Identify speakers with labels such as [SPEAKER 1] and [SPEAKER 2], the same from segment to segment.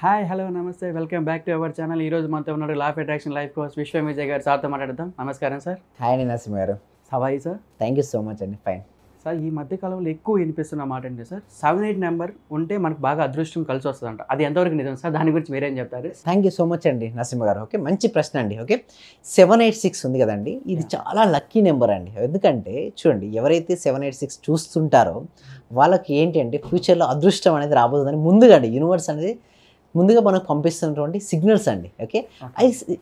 [SPEAKER 1] Hi hello నమస్తే welcome back to our channel. ఈరోజు మనతో ఉన్నారు లా ఆఫ్ అట్రాక్షన్ లైఫ్ కోచ్ విశ్వం విజయ్ గారు. సార్తో మాట్లాడదాం. నమస్కారం సార్.
[SPEAKER 2] హాయ్ అండి నరసింహ గారు.
[SPEAKER 1] Sawai sir.
[SPEAKER 2] Thank you so much అండి. ఫైన్
[SPEAKER 1] సార్, ఈ మధ్య కాలంలో ఎక్కువ వినిపిస్తున్న మాట ఏంటి సార్, 7-8 నెంబర్ ఉంటే మనకు బాగా అదృష్టం కలిసి వస్తుందంట. అది ఎంతవరకు నిజం సార్? దాని గురించి మీరేం చెప్తారు?
[SPEAKER 2] థ్యాంక్ యూ సో మచ్ అండి నరసింహ గారు. ఓకే, మంచి ప్రశ్న అండి. ఓకే, 786 ఉంది కదండి, ఇది చాలా లక్కీ నెంబర్ అండి. ఎందుకంటే చూడండి, ఎవరైతే 786 చూస్తుంటారో వాళ్ళకి ఏంటి అంటే ఫ్యూచర్లో అదృష్టం అనేది రాబోతుందని ముందుగా అండి యూనివర్స్ అనేది ముందుగా మనకు పంపిస్తున్నటువంటి సిగ్నల్స్ అండి. ఓకే,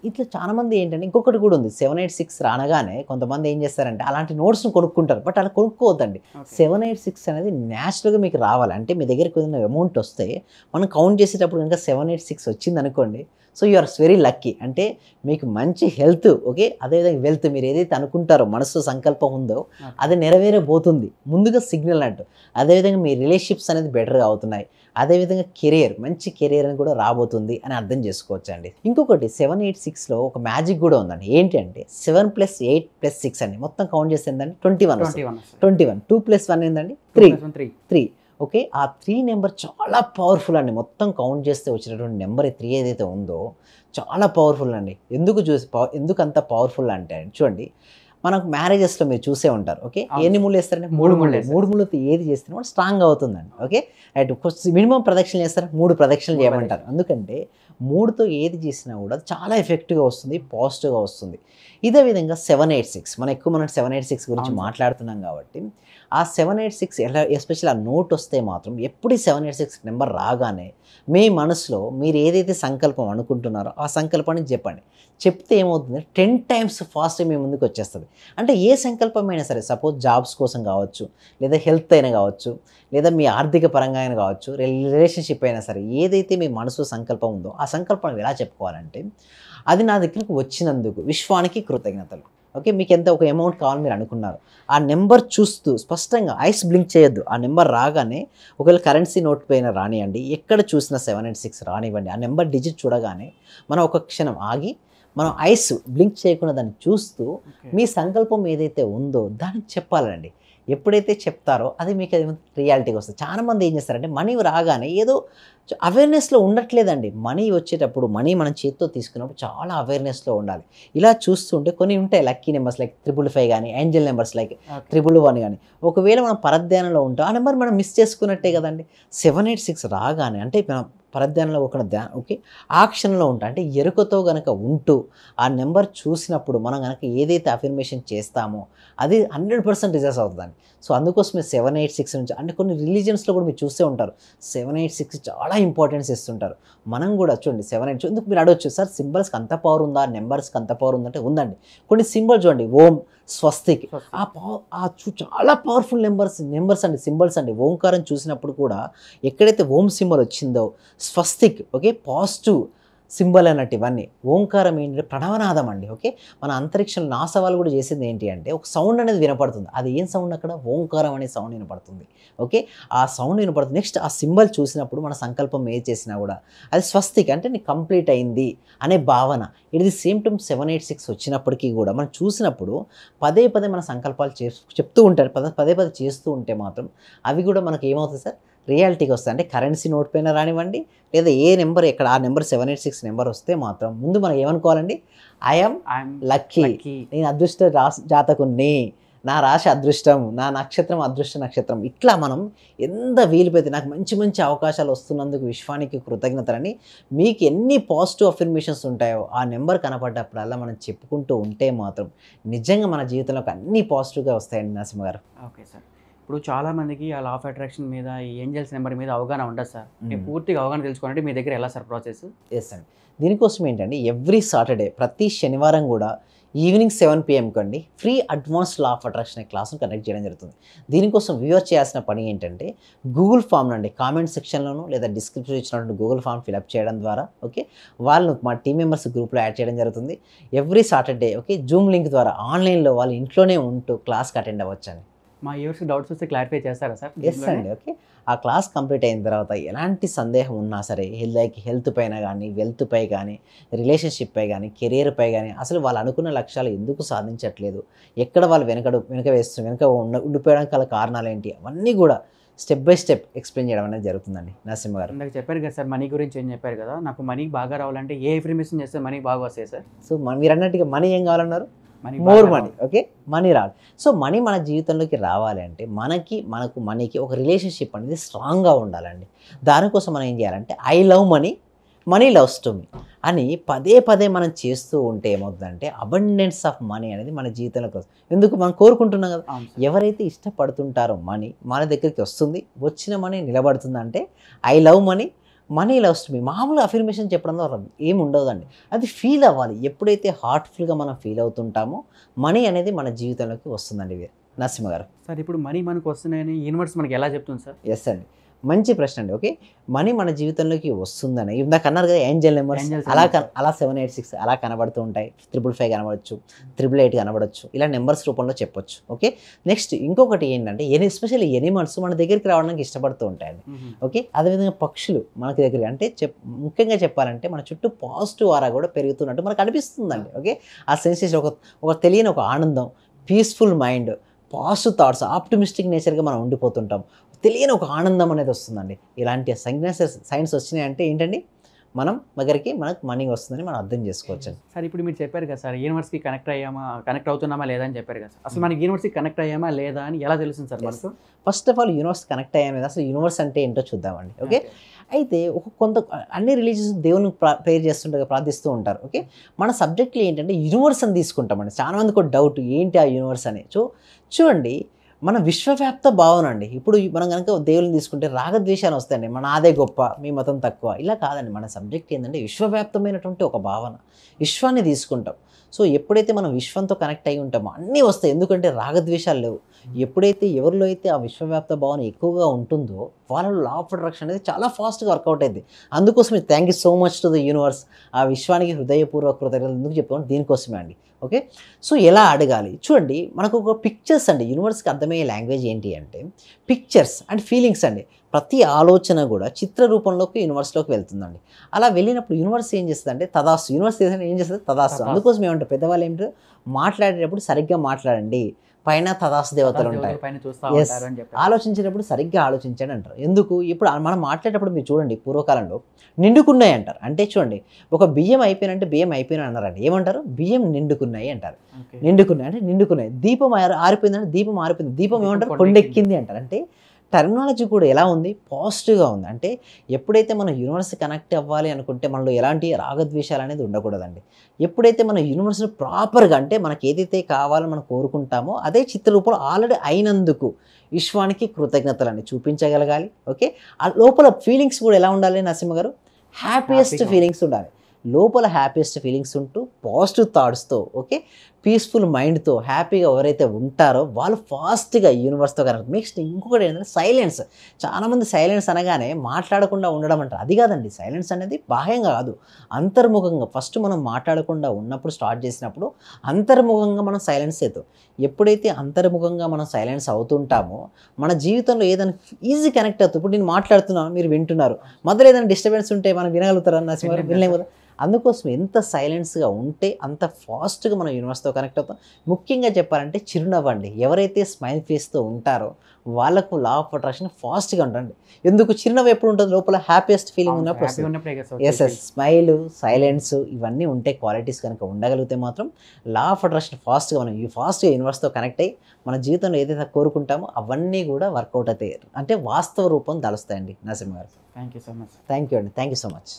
[SPEAKER 2] ఇట్లా చాలామంది ఏంటంటే ఇంకొకటి కూడా ఉంది. 786 రానగానే కొంతమంది ఏం చేస్తారంటే అలాంటి నోట్స్ను కొనుక్కుంటారు. బట్ అలా కొనుక్కోవద్దండి. 786 అనేది న్యాచురల్గా మీకు రావాలి. అంటే మీ దగ్గరికి ఏదైనా అమౌంట్ వస్తే మనం కౌంట్ చేసేటప్పుడు కనుక 786 వచ్చింది అనుకోండి, so you are very lucky. అంటే మీకు మంచి హెల్త్, ఓకే, అదేవిధంగా వెల్త్, మీరు ఏదైతే అనుకుంటారో మనసు సంకల్పం ఉందో అది నెరవేరబోతుంది ముందుగా సిగ్నల్ అంటూ. అదేవిధంగా మీ రిలేషన్షిప్స్ అనేది బెటర్గా అవుతున్నాయి. అదేవిధంగా కెరియర్, మంచి కెరియర్ అని కూడా రాబోతుంది అని అర్థం చేసుకోవచ్చు అండి. ఇంకొకటి 786లో ఒక మ్యాజిక్ కూడా ఉందండి. ఏంటి అంటే 7 + 8 + 6 అండి. మొత్తం కౌంట్ చేస్తే ఏంటంటే 21. 2 + 1 ఏంటండి 3. ఓకే, ఆ 3 నెంబర్ చాలా పవర్ఫుల్ అండి. మొత్తం కౌంట్ చేస్తే వచ్చినటువంటి నెంబర్ 3 ఏదైతే ఉందో చాలా పవర్ఫుల్ అండి. ఎందుకు అంత పవర్ఫుల్ అంటే చూడండి, మనకు మ్యారేజెస్లో మీరు చూసే ఉంటారు. ఓకే, ఎన్ని ముళ్ళు వేస్తారంటే 3 ముళ్ళతో ఏది చేస్తే కూడా స్ట్రాంగ్ అవుతుందండి. Okay, right. మినిమం ప్రదక్షిణలు చేస్తారు, 3 ప్రదక్షిణలు చేయమంటారు. ఎందుకంటే 3తో ఏది చేసినా కూడా చాలా ఎఫెక్టివ్గా వస్తుంది, పాజిటివ్గా వస్తుంది. ఇదే విధంగా 786 మనం 786 గురించి మాట్లాడుతున్నాం కాబట్టి ఆ 786 ఎలా, ఎస్పెషల్ ఆ నోట్ వస్తే మాత్రం ఎప్పుడు 786 నెంబర్ రాగానే మీ మనసులో మీరు ఏదైతే సంకల్పం అనుకుంటున్నారో ఆ సంకల్పాన్ని చెప్పండి. చెప్తే ఏమవుతుంది, 10 టైమ్స్ ఫాస్ట్గా మీ ముందుకు వచ్చేస్తుంది. అంటే ఏ సంకల్పమైనా సరే, సపోజ్ జాబ్స్ కోసం కావచ్చు, లేదా హెల్త్ అయినా కావచ్చు, లేదా మీ ఆర్థిక పరంగా అయినా కావచ్చు, రిలేషన్షిప్ అయినా సరే, ఏదైతే మీ మనసులో సంకల్పం ఉందో ఆ సంకల్పాన్ని ఎలా చెప్పుకోవాలంటే, అది నా దగ్గరికి వచ్చినందుకు విశ్వానికి కృతజ్ఞతలు. ఓకే, మీకు ఎంత ఒక అమౌంట్ కావాలని మీరు అనుకున్నారు, ఆ నెంబర్ చూస్తూ స్పష్టంగా ఐస్ బ్లింక్ చేయొద్దు. ఆ నెంబర్ రాగానే ఒకవేళ కరెన్సీ నోట్ పైన రానివ్వండి, ఎక్కడ చూసినా 786 రానివ్వండి, ఆ నెంబర్ డిజిట్ చూడగానే మనం ఒక క్షణం ఆగి మనం ఐస్ బ్లింక్ చేయకుండా దాన్ని చూస్తూ మీ సంకల్పం ఏదైతే ఉందో దాన్ని చెప్పాలండి. ఎప్పుడైతే చెప్తారో అది మీకు రియాలిటీగా వస్తుంది. చాలామంది ఏం చేస్తారంటే మనీ రాగానే ఏదో అవేర్నెస్లో ఉండట్లేదండి. మనీ వచ్చేటప్పుడు, మనీ మనం చేతితో తీసుకున్నప్పుడు చాలా అవేర్నెస్లో ఉండాలి. ఇలా చూస్తుంటే కొన్ని ఉంటాయి లక్కీ నెంబర్స్ లైక్ 555 కానీ, ఏంజల్ నెంబర్స్ లైక్ 111 కానీ. ఒకవేళ మనం పరధ్యానంలో ఉంటాం, ఆ నెంబర్ మనం మిస్ చేసుకున్నట్టే కదండి. 786 రాగానే అంటే మనం పరధ్యానంలో ఒక ఓకే, ఆ క్షణంలో ఉంటా అంటే ఎరుకతో కనుక ఉంటూ ఆ నెంబర్ చూసినప్పుడు మనం కనుక ఏదైతే అఫర్మేషన్ చేస్తామో అది 100% రిజల్ట్స్ అవుతుందండి. సో అందుకోసమే 786 నుంచి, అంటే కొన్ని రిలీజియన్స్లో కూడా మీరు చూస్తూ ఉంటారు 786 చాలా ఇంపార్టెన్స్ ఇస్తుంటారు. మనం కూడా చూడండి 786 ఎందుకు మీరు అడగచ్చు, సార్ సింబల్స్కి అంత పవర్ ఉందా, నెంబర్స్కి అంత పవర్ ఉందంటే ఉందండి. కొన్ని సింబల్ చూడండి, ఓం, స్వస్తిక్, చాలా పవర్ఫుల్ నెంబర్స్ అండి, సింబల్స్ అండి. ఓంకారం చూసినప్పుడు కూడా ఎక్కడైతే ఓం సింబల్ వచ్చిందో, స్వస్తిక్, ఓకే, పాజిటివ్ సింబల్ అన్నట్టు. ఇవన్నీ ఓంకారం ఏంటంటే ప్రణవనాదం అండి. ఓకే, మన అంతరిక్షంలో నాసా వాళ్ళు కూడా చేసింది ఏంటి అంటే ఒక సౌండ్ అనేది వినపడుతుంది. అది ఏం సౌండ్, అక్కడ ఓంకారం అనే సౌండ్ వినపడుతుంది. ఓకే, ఆ సౌండ్ వినపడుతుంది. నెక్స్ట్ ఆ సింబల్ చూసినప్పుడు మన సంకల్పం ఏ చేసినా కూడా అది స్వస్తిక్ అంటే నీకు కంప్లీట్ అయింది అనే భావన. ఇది సేమ్ టైం 786 వచ్చినప్పటికీ కూడా మనం చూసినప్పుడు పదే మన సంకల్పాలు చెప్తూ ఉంటారు, పదే చేస్తూ ఉంటే మాత్రం అవి కూడా మనకు ఏమవుతుంది సార్, రియాలిటీకి వస్తాయి. అంటే కరెన్సీ నోట్ పైన రానివ్వండి, లేదా ఏ నెంబర్ ఎక్కడ ఆ నెంబర్ 786 నెంబర్ వస్తే మాత్రం ముందు మనం ఏమనుకోవాలండి, ఐఎమ్ లక్కీ, నేను అదృష్ట జాతకుని, నా రాశి అదృష్టం, నా నక్షత్రం అదృష్ట నక్షత్రం. ఇట్లా మనం ఎంత వీలుపైతే నాకు మంచి అవకాశాలు వస్తున్నందుకు విశ్వానికి కృతజ్ఞతలని మీకు ఎన్ని పాజిటివ్ అఫర్మేషన్స్ ఉంటాయో ఆ నెంబర్ కనపడ్డప్పుడల్లా మనం చెప్పుకుంటూ ఉంటే మాత్రం నిజంగా మన జీవితంలోకి అన్నీ పాజిటివ్గా వస్తాయండి నరసింహ గారు.
[SPEAKER 1] ఓకే సార్, ఇప్పుడు చాలామందికి ఆ లా ఆఫ్ అట్రాక్షన్ మీద, ఈ ఏంజల్స్ నెంబర్ మీద అవగాహన ఉండదు సార్. నేను పూర్తిగా అవగాహన తెలుసుకోవాలంటే మీ దగ్గర ఎలా సార్ ప్రాసెస్?
[SPEAKER 2] ఎస్ అండి, దీనికోసం ఏంటంటే ఎవ్రీ సాటర్డే, ప్రతి శనివారం కూడా ఈవినింగ్ 7 PM కండి free advance law of attraction క్లాస్ను కండక్ట్ చేయడం జరుగుతుంది. దీనికోసం వ్యూవర్ చేయాల్సిన పని ఏంటంటే గూగుల్ ఫామ్ నుండి కామెంట్ సెక్షన్లోనూ లేదా డిస్క్రిప్షన్ ఇచ్చినటువంటి గూగుల్ ఫామ్ ఫిలప్ చేయడం ద్వారా, ఓకే, వాళ్ళను మా టీమ్ మెంబర్స్ గ్రూప్లో యాడ్ చేయడం జరుగుతుంది. Every Saturday, okay, Zoom link ద్వారా ఆన్లైన్లో వాళ్ళు ఇంట్లోనే ఉంటూ క్లాస్కి అటెండ్ అవ్వచ్చండి.
[SPEAKER 1] మా వ్యూవర్స్కి డౌట్స్ వస్తే క్లారిఫై చేస్తారా సార్?
[SPEAKER 2] ఎస్ అండి. ఓకే, ఆ క్లాస్ కంప్లీట్ అయిన తర్వాత ఎలాంటి సందేహం ఉన్నా సరే, లైక్ హెల్త్ పైన కానీ, వెల్త్ పై కానీ, రిలేషన్షిప్ పై కానీ, కెరీర్ పై కానీ, అసలు వాళ్ళు అనుకున్న లక్ష్యాలు ఎందుకు సాధించట్లేదు, ఎక్కడ వాళ్ళు వెనక ఉండిపోవడానికి గల కారణాలు ఏంటి, అవన్నీ కూడా స్టెప్ బై స్టెప్ ఎక్స్ప్లెయిన్ చేయడం అనేది జరుగుతుందండి నరసింహ గారు.
[SPEAKER 1] ఇందాక చెప్పారు కదా సార్, మనీ గురించి ఏం చెప్పారు కదా, నాకు మనీ బాగా రావాలంటే ఏ ఎఫర్మేషన్ చేస్తే మనీ బాగా వస్తాయి సార్?
[SPEAKER 2] సో మీరు అన్నట్టుగా మనీ ఏం కావాలన్నారు?
[SPEAKER 1] Money
[SPEAKER 2] more money. Okay, money రావాలి. సో మనీ మన జీవితంలోకి రావాలి అంటే మనకు మనీకి ఒక రిలేషన్షిప్ అనేది స్ట్రాంగ్గా ఉండాలండి. దానికోసం మనం ఏం చేయాలంటే I love money, money loves to me అని పదే పదే మనం చేస్తూ ఉంటే ఏమవుతుందంటే అబండెన్స్ ఆఫ్ మనీ అనేది మన జీవితంలోకి వస్తుంది. ఎందుకు మనం కోరుకుంటున్నాం కదా. ఎవరైతే ఇష్టపడుతుంటారో మనీ మన దగ్గరికి వస్తుంది, వచ్చిన మనీ నిలబడుతుందంటే I love money, money loves to me. మామూలుగా అఫర్మేషన్ చెప్పడం ద్వారా ఏమి ఉండదండి, అది ఫీల్ అవ్వాలి. ఎప్పుడైతే హార్ట్ఫుల్గా మనం ఫీల్ అవుతుంటామో మనీ అనేది మన జీవితంలోకి వస్తుందండి నరసింహ గారు.
[SPEAKER 1] సార్ ఇప్పుడు మనీ మనకు వస్తున్నాయని యూనివర్స్ మనకి ఎలా చెప్తుంది సార్?
[SPEAKER 2] ఎస్ అండి, మంచి ప్రశ్న అండి. ఓకే, మనీ మన జీవితంలోకి వస్తుందని ఇందాక అన్నారు కదా, ఏంజల్ నెంబర్స్ అలా 786 అలా కనబడుతూ ఉంటాయి. 555 కనబడచ్చు, 888 కనబడచ్చు, ఇలా నెంబర్స్ రూపంలో చెప్పొచ్చు. ఓకే, నెక్స్ట్ ఇంకొకటి ఏంటంటే ఎస్పెషల్లీ ఎనిమల్స్ మన దగ్గరికి రావడానికి ఇష్టపడుతూ ఉంటాయండి. ఓకే, అదేవిధంగా పక్షులు మనకి దగ్గర అంటే ముఖ్యంగా చెప్పాలంటే మన చుట్టూ పాజిటివ్ ఆరా కూడా పెరుగుతున్నట్టు మనకు అనిపిస్తుందండి. ఓకే, ఆ సెన్సేషన్ ఒక తెలియని ఒక ఆనందం, peaceful mind, positive thoughts, optimistic నేచర్గా మనం ఉండిపోతుంటాం. తెలియని ఒక ఆనందం అనేది వస్తుందండి. ఇలాంటి సైన్స్ వచ్చినాయంటే ఏంటండి, మనకు మనీ వస్తుందని మనం అర్థం చేసుకోవచ్చు.
[SPEAKER 1] సార్ ఇప్పుడు మీరు చెప్పారు కదా సార్, యూనివర్స్కి కనెక్ట్ అవుతున్నామా లేదా అని చెప్పారు కదా. అసలు మనకి యూనివర్స్కి కనెక్ట్ అయ్యామా లేదా అని ఎలా తెలుస్తుంది సార్ మనకు?
[SPEAKER 2] First of all universe connect అయ్యామే, అసలు యూనివర్స్ అంటే ఏంటో చూద్దామండి. ఓకే, అయితే అన్ని రిలీజియస్ దేవుని ప్రేయర్ చేస్తుంటారు, ప్రార్థిస్తూ ఉంటారు. ఓకే, మన సబ్జెక్ట్లో ఏంటంటే యూనివర్స్ అని తీసుకుంటామండి. చాలా మందికి ఒక డౌట్, ఏంటి ఆ యూనివర్స్ అని. చూడండి, మన విశ్వవ్యాప్త భావన అండి. ఇప్పుడు మనం కనుక దేవుని తీసుకుంటే రాగద్వేషాలు వస్తాయండి, మన అదే గొప్ప, మీ మతం తక్కువ, ఇలా కాదండి. మన సబ్జెక్ట్ ఏంటంటే విశ్వవ్యాప్తమైనటువంటి ఒక భావన, విశ్వాన్ని తీసుకుంటాం. సో ఎప్పుడైతే మనం విశ్వంతో కనెక్ట్ అయి ఉంటామో అన్నీ వస్తాయి, ఎందుకంటే రాగద్వేషాలు లేవు. ఎప్పుడైతే ఎవరిలో అయితే ఆ విశ్వవ్యాప్త భావన ఎక్కువగా ఉంటుందో వాళ్ళలో లా ఆఫ్ అట్రాక్షన్ అనేది చాలా ఫాస్ట్గా వర్కౌట్ అయింది. అందుకోసమే thank you so much to the universe. ఆ విశ్వానికి హృదయపూర్వక కృతజ్ఞతలు ఎందుకు చెప్తాను, దీనికోసమే అండి. ఓకే, సో ఎలా అడగాలి చూడండి, మనకు ఒక పిక్చర్స్ అండి. యూనివర్స్కి అర్థమయ్యే లాంగ్వేజ్ ఏంటి అంటే పిక్చర్స్ అండ్ ఫీలింగ్స్ అండి. ప్రతి ఆలోచన కూడా చిత్ర రూపంలోకి యూనివర్స్లోకి వెళ్తుందండి. అలా వెళ్ళినప్పుడు యూనివర్స్ ఏం చేస్తుంది అంటే తదాస్తు. యూనివర్స్ ఏం చేస్తుంది? తదాస్తు. అందుకోసం ఏమంటారు పెద్దవాళ్ళు, ఏంటో మాట్లాడేటప్పుడు సరిగ్గా మాట్లాడండి, పైన తదాస్తు దేవతలు ఉంటాయి. ఆలోచించేటప్పుడు సరిగ్గా ఆలోచించండి అంటారు. ఎందుకు? ఇప్పుడు మనం మాట్లాడేటప్పుడు మీరు చూడండి, పూర్వకాలంలో నిండుకున్నాయి అంటారు. అంటే చూడండి, ఒక బియ్యం అయిపోయినంటే బియ్యం అయిపోయినా అన్నారండి. ఏమంటారు? బియ్యం నిండుకున్నాయి అంటారు. నిండుకున్నాయి అంటే నిండుకున్నాయి. దీపం ఆరిపోయిందంటే దీపం ఆరిపోయింది. దీపం ఏమంటారు? కొండెక్కింది అంటారు. అంటే టెర్మినాలజీ కూడా ఎలా ఉంది? పాజిటివ్గా ఉంది. అంటే ఎప్పుడైతే మనం యూనివర్స్ కనెక్ట్ అవ్వాలి అనుకుంటే మనలో ఎలాంటి రాగద్వేషాలు అనేది ఉండకూడదండి. ఎప్పుడైతే మన యూనివర్స్ని ప్రాపర్గా, అంటే మనకి ఏదైతే కావాలో మనం కోరుకుంటామో అదే చిత్రరూపంలో ఆల్రెడీ అయినందుకు విశ్వానికి కృతజ్ఞతలని చూపించగలగాలి. ఓకే, ఆ లోపల ఫీలింగ్స్ కూడా ఎలా ఉండాలి నరసింహ గారు? హ్యాపీయెస్ట్ ఫీలింగ్స్ ఉండాలి. లోపల హ్యాపీయెస్ట్ ఫీలింగ్స్ ఉంటూ పాజిటివ్ థాట్స్తో, ఓకే, పీస్ఫుల్ మైండ్తో హ్యాపీగా ఎవరైతే ఉంటారో వాళ్ళు ఫాస్ట్గా యూనివర్స్తో కనెక్ట్. నెక్స్ట్ ఇంకొకటి ఏంటంటే సైలెన్స్. చాలామంది సైలెన్స్ అనగానే మాట్లాడకుండా ఉండడం అంటారు. అది కాదండి, సైలెన్స్ అనేది బాహ్యంగా కాదు, అంతర్ముఖంగా. ఫస్ట్ మనం మాట్లాడకుండా ఉన్నప్పుడు స్టార్ట్ చేసినప్పుడు అంతర్ముఖంగా మనం సైలెన్స్ అవుతాం. ఎప్పుడైతే అంతర్ముఖంగా మనం సైలెన్స్ అవుతుంటామో మన జీవితంలో ఏదైనా ఈజీ కనెక్ట్ అవుతుంది. ఇప్పుడు నేను మాట్లాడుతున్నాను, మీరు వింటున్నారు, మధ్యలో ఏదైనా డిస్టర్బెన్స్ ఉంటే మనం వినగలుగుతారా నరసింహారావు? వినలేము కదా. అందుకోసం ఎంత సైలెన్స్గా ఉంటే అంత ఫాస్ట్గా మనం యూనివర్స్తో కనెక్ట్ అవుతాం. ముఖ్యంగా చెప్పాలంటే చిరునవ్వండి. ఎవరైతే స్మైల్ ఫేస్తో ఉంటారో వాళ్ళకు లా ఆఫ్ అట్రాక్షన్ ఫాస్ట్గా ఉంటుంది. ఎందుకు? చిరునవ్వు ఎప్పుడు ఉంటుంది? లోపల హ్యాపీయెస్ట్ ఫీలింగ్ ఉన్నప్పుడు వస్తుంది. ఎస్, స్మైల్, సైలెన్స్ ఇవన్నీ ఉంటే క్వాలిటీస్ కనుక ఉండగలిగితే మాత్రం లా ఆఫ్ అట్రాక్షన్ ఫాస్ట్గా మనం ఫాస్ట్గా యూనివర్స్తో కనెక్ట్ అయ్యి మన జీవితంలో ఏదైతే కోరుకుంటామో అవన్నీ కూడా వర్కౌట్ అవుతాయి, అంటే వాస్తవ రూపం దాలుస్తాయండి నరసింహ గారు.
[SPEAKER 1] Thank you so much.
[SPEAKER 2] Thank you అండి, థ్యాంక్ యూ సో మచ్.